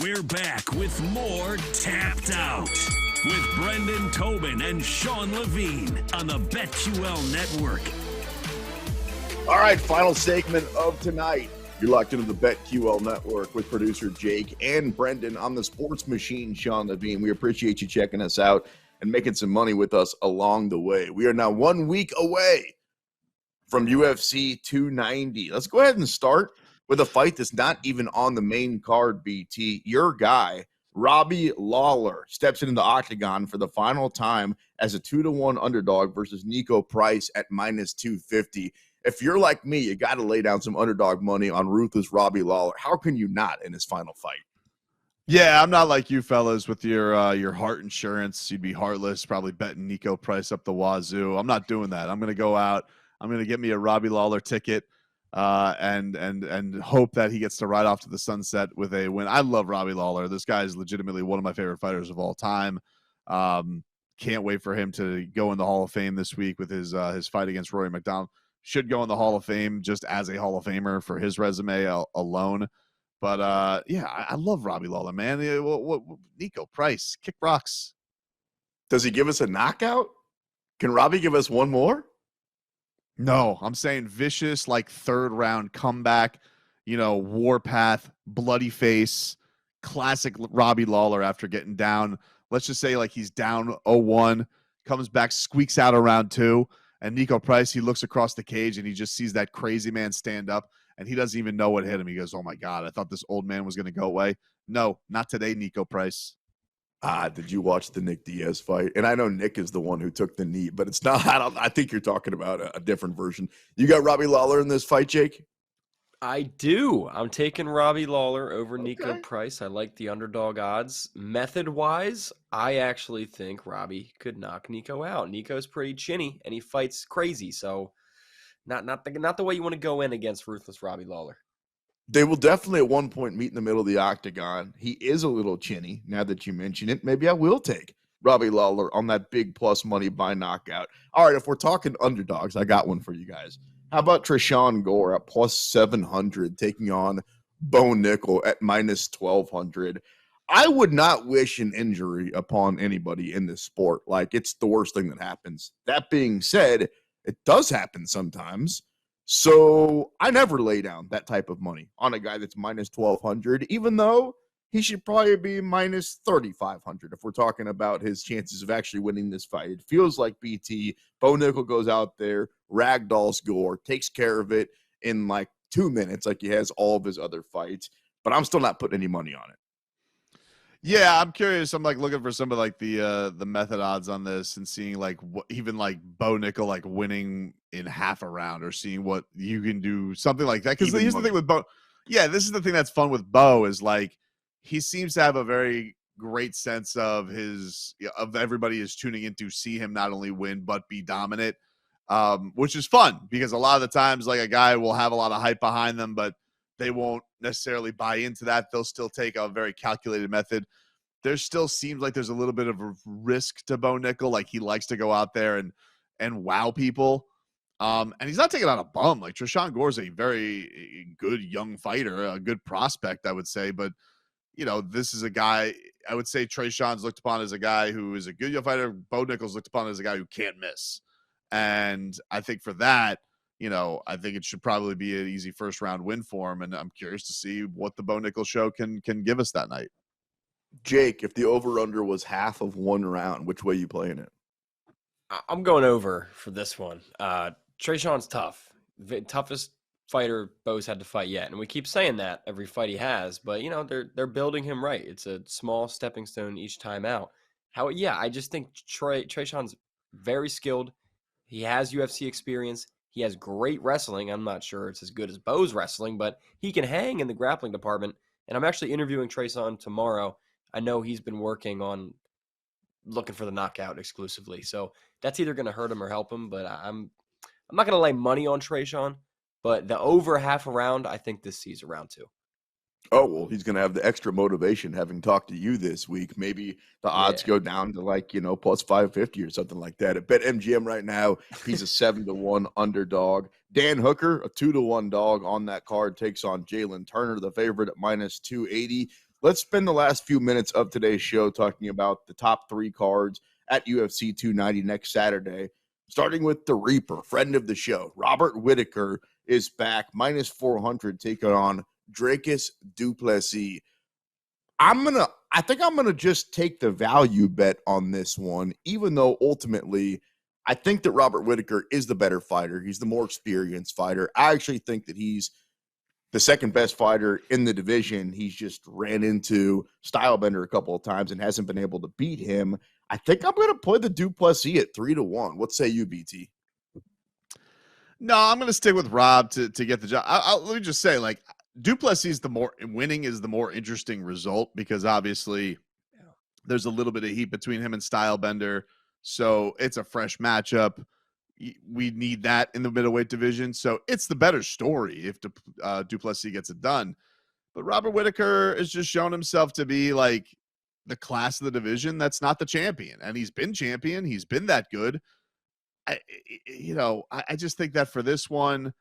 We're back with more Tapped Out with Brendan Tobin and Sean Levine on the BetQL Network. All right, final segment of tonight. You're locked into the BetQL Network with producer Jake and Brendan on the sports machine, Sean Levine. We appreciate you checking us out and making some money with us along the way. We are now 1 week away from UFC 290. Let's go ahead and start with a fight that's not even on the main card, BT. Your guy, Robbie Lawler, steps into the octagon for the final time as a 2-1 underdog versus Nico Price at minus 250. If you're like me, you got to lay down some underdog money on ruthless Robbie Lawler. How can you not in his final fight? Yeah, I'm not like you fellas with your heart insurance. You'd be heartless, probably betting Nico Price up the wazoo. I'm not doing that. I'm going to go out. I'm going to get me a Robbie Lawler ticket and hope that he gets to ride off to the sunset with a win. I love Robbie Lawler. This guy is legitimately one of my favorite fighters of all time. Can't wait for him to go in the Hall of Fame this week with his fight against Rory McDonald. Should go in the Hall of Fame just as a Hall of Famer for his resume alone. But, yeah, I love Robbie Lawler, man. Nico Price, kick rocks. Does he give us a knockout? Can Robbie give us one more? No, I'm saying vicious, like third-round comeback, warpath, bloody face, classic Robbie Lawler after getting down. Let's just say like he's down 0-1, comes back, squeaks out around 2, and Nico Price, he looks across the cage and he just sees that crazy man stand up. And he doesn't even know what hit him. He goes, oh, my God, I thought this old man was going to go away. No, not today, Nico Price. Did you watch the Nick Diaz fight? And I know Nick is the one who took the knee, but it's not. I think you're talking about a different version. You got Robbie Lawler in this fight, Jake? I do. I'm taking Robbie Lawler over Nico Price. I like the underdog odds. Method-wise, I actually think Robbie could knock Nico out. Nico's pretty chinny, and he fights crazy, so... Not the way you want to go in against ruthless Robbie Lawler. They will definitely at one point meet in the middle of the octagon. He is a little chinny, now that you mention it. Maybe I will take Robbie Lawler on that big plus money by knockout. All right, if we're talking underdogs, I got one for you guys. How about Trishawn Gore at plus 700 taking on Bo Nickel at minus 1,200? I would not wish an injury upon anybody in this sport. Like, it's the worst thing that happens. That being said, it does happen sometimes. So I never lay down that type of money on a guy that's minus 1,200, even though he should probably be minus 3,500 if we're talking about his chances of actually winning this fight. It feels like BT, Bo Nickel goes out there, ragdolls Gore, takes care of it in like 2 minutes like he has all of his other fights, but I'm still not putting any money on it. Yeah, I'm curious. I'm like looking for some of like the method odds on this and seeing like even like Bo Nickel like winning in half a round or seeing what you can do, something like that. Because here's the thing with Bo. Yeah, this is the thing that's fun with Bo is like he seems to have a very great sense of everybody is tuning in to see him not only win but be dominant, which is fun because a lot of the times like a guy will have a lot of hype behind them, but they won't necessarily buy into that. They'll still take a very calculated method. There still seems like there's a little bit of a risk to Bo Nickel. Like he likes to go out there and wow people. And he's not taking on a bum. Like Trishawn Gore is a very good young fighter, a good prospect, I would say. But, this is a guy, I would say Trishawn's looked upon as a guy who is a good young fighter. Bo Nickel's looked upon as a guy who can't miss. And I think for that, I think it should probably be an easy first round win for him. And I'm curious to see what the Bo Nickel show can give us that night. Jake, if the over-under was half of 1 round, which way are you playing it? I'm going over for this one. Trishawn's tough. The toughest fighter Bo's had to fight yet. And we keep saying that every fight he has, but they're building him right. It's a small stepping stone each time out. I just think Trishawn's very skilled. He has UFC experience. He has great wrestling. I'm not sure it's as good as Bo's wrestling, but he can hang in the grappling department. And I'm actually interviewing Trishawn tomorrow. I know he's been working on looking for the knockout exclusively. So that's either going to hurt him or help him, but I'm not going to lay money on Trishawn, but the over half a round, I think this sees a round 2. Oh, well, he's going to have the extra motivation having talked to you this week. Maybe the odds go down to like, plus 550 or something like that. At BetMGM right now, he's a 7-1 underdog. Dan Hooker, a 2-1 dog on that card, takes on Jalen Turner, the favorite at minus 280. let's spend the last few minutes of today's show talking about the top 3 cards at UFC 290 next Saturday, starting with the Reaper, friend of the show. Robert Whittaker is back, minus 400, taking on Dricus du Plessis. I think I'm gonna just take the value bet on this one, even though ultimately I think that Robert Whittaker is the better fighter. He's the more experienced fighter. I actually think that he's the second best fighter in the division. He's just ran into Stylebender a couple of times and hasn't been able to beat him. I think I'm going to play the du Plessis at 3-1. What say you, BT? No, I'm going to stick with Rob to get the job. Let me just say, like, du Plessis winning is the more interesting result because obviously there's a little bit of heat between him and Stylebender. So it's a fresh matchup. We need that in the middleweight division. So it's the better story if du Plessis gets it done. But Robert Whittaker has just shown himself to be like the class of the division that's not the champion. And he's been champion. He's been that good. I just think that for this one,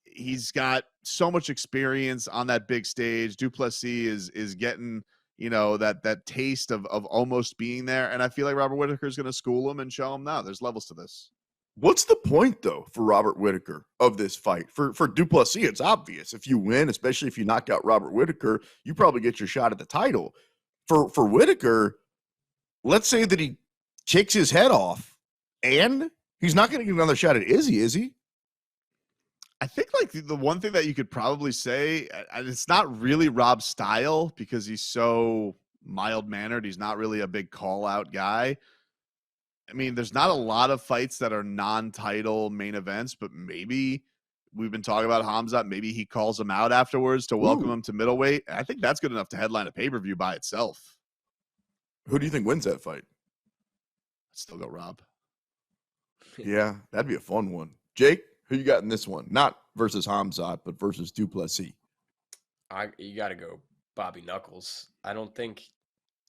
he's got so much experience on that big stage. Du Plessis is getting that taste of almost being there. And I feel like Robert Whittaker is going to school him and show him, no, there's levels to this. What's the point, though, for Robert Whittaker of this fight? For du Plessis, it's obvious. If you win, especially if you knock out Robert Whittaker, you probably get your shot at the title. For Whittaker, let's say that he kicks his head off, and he's not going to get another shot at Izzy, is he? I think like the one thing that you could probably say, and it's not really Rob's style because he's so mild-mannered. He's not really a big call-out guy. I mean, there's not a lot of fights that are non-title main events, but maybe we've been talking about Hamzat. Maybe he calls him out afterwards to welcome him to middleweight. I think that's good enough to headline a pay-per-view by itself. Who do you think wins that fight? I'd still go Rob. Yeah, that'd be a fun one. Jake, who you got in this one? Not versus Hamzat, but versus du Plessis. You got to go Bobby Knuckles. I don't think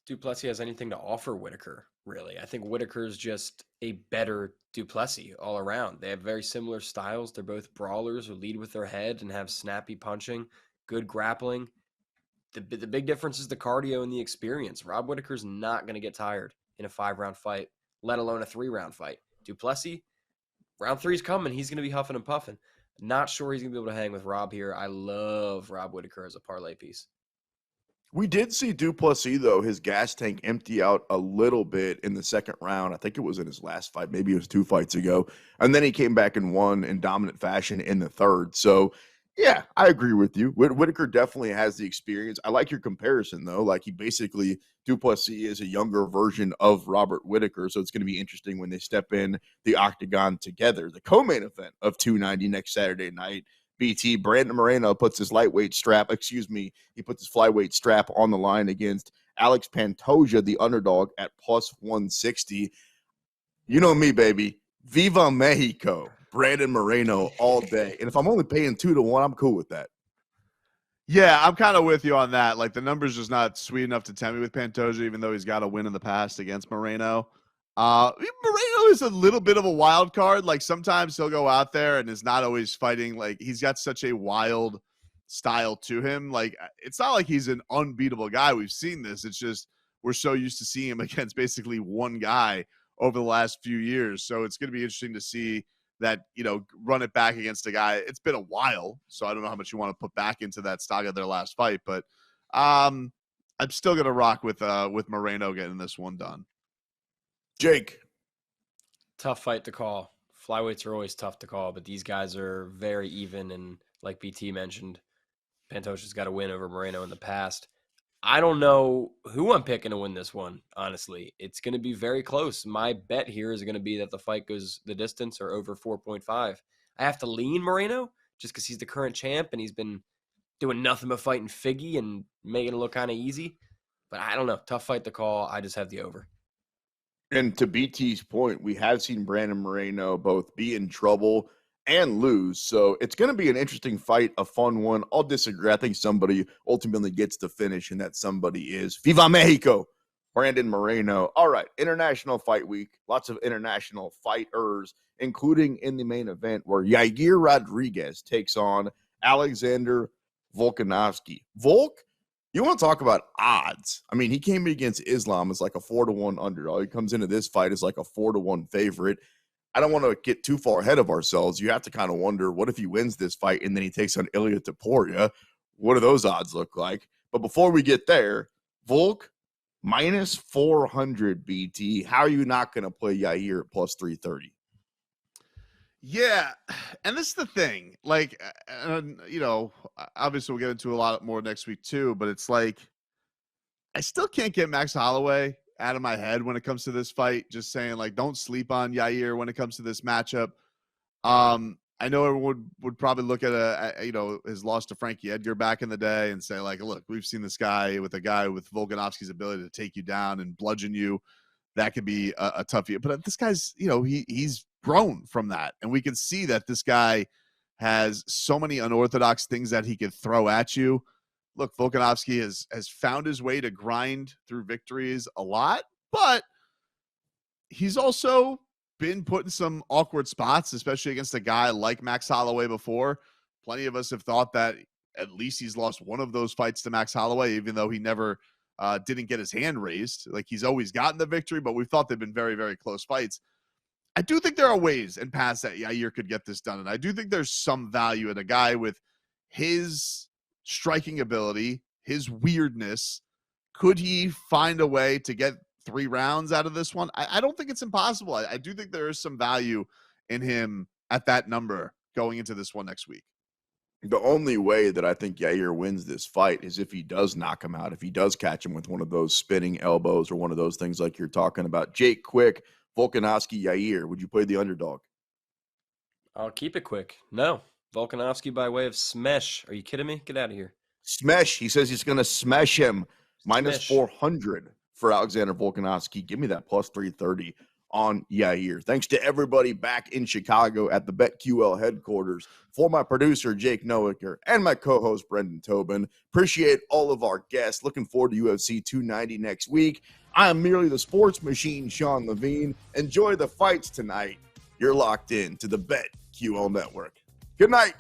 du Plessis has anything to offer Whittaker, really. I think Whittaker's just a better du Plessis all around. They have very similar styles. They're both brawlers who lead with their head and have snappy punching, good grappling. The big difference is the cardio and the experience. Rob Whittaker's not going to get tired in a 5-round fight, let alone a 3-round fight. Du Plessis, round 3's coming. He's going to be huffing and puffing. Not sure he's going to be able to hang with Rob here. I love Rob Whittaker as a parlay piece. We did see du Plessis, though, his gas tank empty out a little bit in the second round. I think it was in his last fight. Maybe it was 2 fights ago. And then he came back and won in dominant fashion in the third. So, yeah, I agree with you. Whittaker definitely has the experience. I like your comparison, though. Like, du Plessis is a younger version of Robert Whittaker. So it's going to be interesting when they step in the octagon together. The co-main event of 290 next Saturday night. BT, Brandon Moreno puts his flyweight strap on the line against Alex Pantoja, the underdog, at plus 160. You know me, baby. Viva Mexico. Brandon Moreno all day. And if I'm only paying 2-1, I'm cool with that. Yeah, I'm kind of with you on that. Like, the number's just not sweet enough to tempt me with Pantoja, even though he's got a win in the past against Moreno. Moreno is a little bit of a wild card. Like, sometimes he'll go out there and is not always fighting. Like, he's got such a wild style to him. Like, it's not like he's an unbeatable guy. We've seen this. It's just we're so used to seeing him against basically one guy over the last few years. So it's going to be interesting to see that, run it back against a guy. It's been a while, so I don't know how much you want to put back into that stock of their last fight. But I'm still going to rock with Moreno getting this one done. Jake. Tough fight to call. Flyweights are always tough to call, but these guys are very even. And like BT mentioned, Pantoja's got a win over Moreno in the past. I don't know who I'm picking to win this one, honestly. It's going to be very close. My bet here is going to be that the fight goes the distance or over 4.5. I have to lean Moreno just because he's the current champ and he's been doing nothing but fighting Figgy and making it look kind of easy. But I don't know. Tough fight to call. I just have the over. And to BT's point, we have seen Brandon Moreno both be in trouble and lose. So it's going to be an interesting fight, a fun one. I'll disagree. I think somebody ultimately gets the finish, and that somebody is Viva Mexico, Brandon Moreno. All right, International Fight Week. Lots of international fighters, including in the main event where Yair Rodriguez takes on Alexander Volkanovski. Volk, You want to talk about odds? I mean, he came against Islam as like a 4-1 underdog. He comes into this fight as like a 4-1 favorite. I don't want to get too far ahead of ourselves. You have to kind of wonder, what if he wins this fight and then he takes on Ilya Taporia? What do those odds look like? But before we get there, Volk minus 400 BT. How are you not going to play Yair at plus 330? Yeah, and this is the thing. Like, you know, obviously we'll get into a lot more next week too, but it's like I still can't get Max Holloway out of my head when it comes to this fight. Just saying, like, don't sleep on Yair when it comes to this matchup. I know everyone would probably look at his loss to Frankie Edgar back in the day and say, like, look, we've seen this guy with Volkanovski's ability to take you down and bludgeon you. That could be a tough year. But this guy's, he's grown from that. And we can see that this guy has so many unorthodox things that he could throw at you. Look, Volkanovski has found his way to grind through victories a lot, but he's also been put in some awkward spots, especially against a guy like Max Holloway before. Plenty of us have thought that at least he's lost one of those fights to Max Holloway, even though he never didn't get his hand raised. Like, he's always gotten the victory, but we thought they've been very, very close fights. I do think there are ways and paths that Yair could get this done. And I do think there's some value in a guy with his striking ability, his weirdness. Could he find a way to get 3 rounds out of this one? I don't think it's impossible. I do think there is some value in him at that number going into this one next week. The only way that I think Yair wins this fight is if he does knock him out, if he does catch him with one of those spinning elbows or one of those things like you're talking about. Jake, quick, Volkanovski, Yair, would you play the underdog? I'll keep it quick. No. Volkanovski by way of smash. Are you kidding me? Get out of here. Smash. He says he's going to smash him. Minus Smash. 400 for Alexander Volkanovski. Give me that plus 330 on Yair. Thanks to everybody back in Chicago at the BetQL headquarters. For my producer, Jake Noecker, and my co-host, Brendan Tobin. Appreciate all of our guests. Looking forward to UFC 290 next week. I am merely the sports machine, Sean Levine. Enjoy the fights tonight. You're locked in to the BetQL network. Good night.